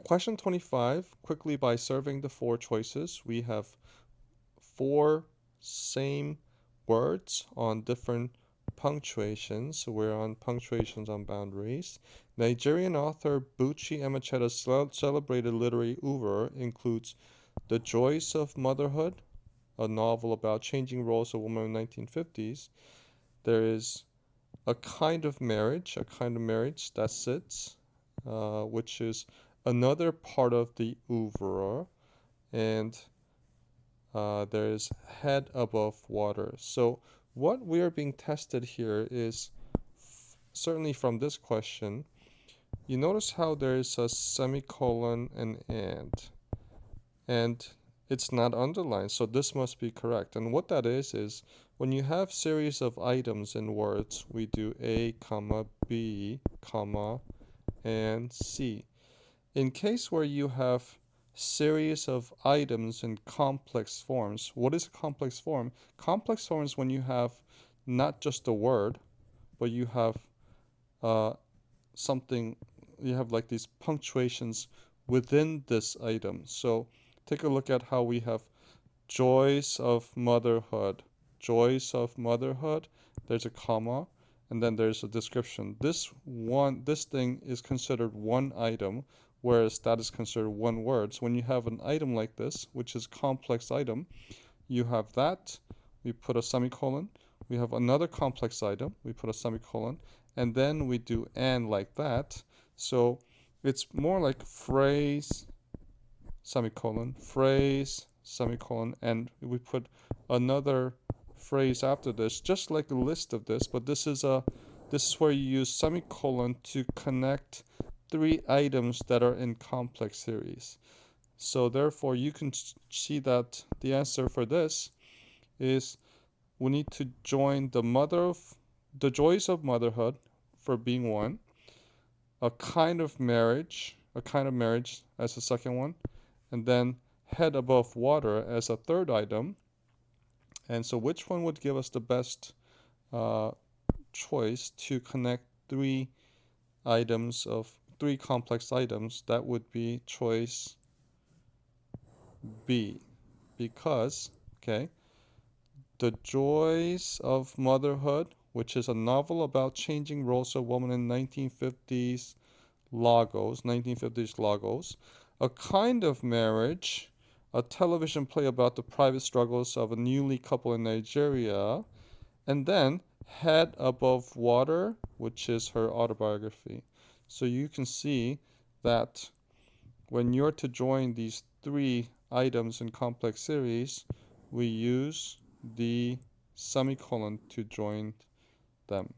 Question 25, quickly by serving the four choices, we have four same words on different punctuations. So we're on punctuations on boundaries. Nigerian author Buchi Emecheta's celebrated literary oeuvre includes The Joys of Motherhood, a novel about changing roles of women in the 1950s. There is a kind of marriage, that sits, which is another part of the oeuvre, and there is head above water. So what we are being tested here is, certainly from this question, you notice how there is a semicolon and it's not underlined, so this must be correct. And what that is when you have series of items in words, we do A, comma, B, comma, and C. In case where you have series of items in complex forms, what is a complex form? Complex form is when you have not just a word, but you have something, you have like these punctuations within this item. So take a look at how we have Joys of Motherhood. Joys of Motherhood, there's a comma, and then there's a description. This thing is considered one item, whereas that is considered one word. So when you have an item like this, which is complex item, you have that, we put a semicolon. We have another complex item, we put a semicolon, and then we do and like that. So it's more like phrase, semicolon, phrase, semicolon, and we put another phrase after this, just like a list of this, but this is where you use semicolon to connect three items that are in complex series. So therefore you can see that the answer for this is we need to join the Joys of Motherhood for being one, a kind of marriage as the second one, and then head above water as a third item. And so which one would give us the best choice to connect three complex items? That would be choice B, because, okay, The Joys of Motherhood, which is a novel about changing roles of women in 1950s Lagos. A Kind of Marriage, a television play about the private struggles of a newly couple in Nigeria. And then Head Above Water, which is her autobiography. So you can see that when you're to join these three items in complex series, we use the semicolon to join them.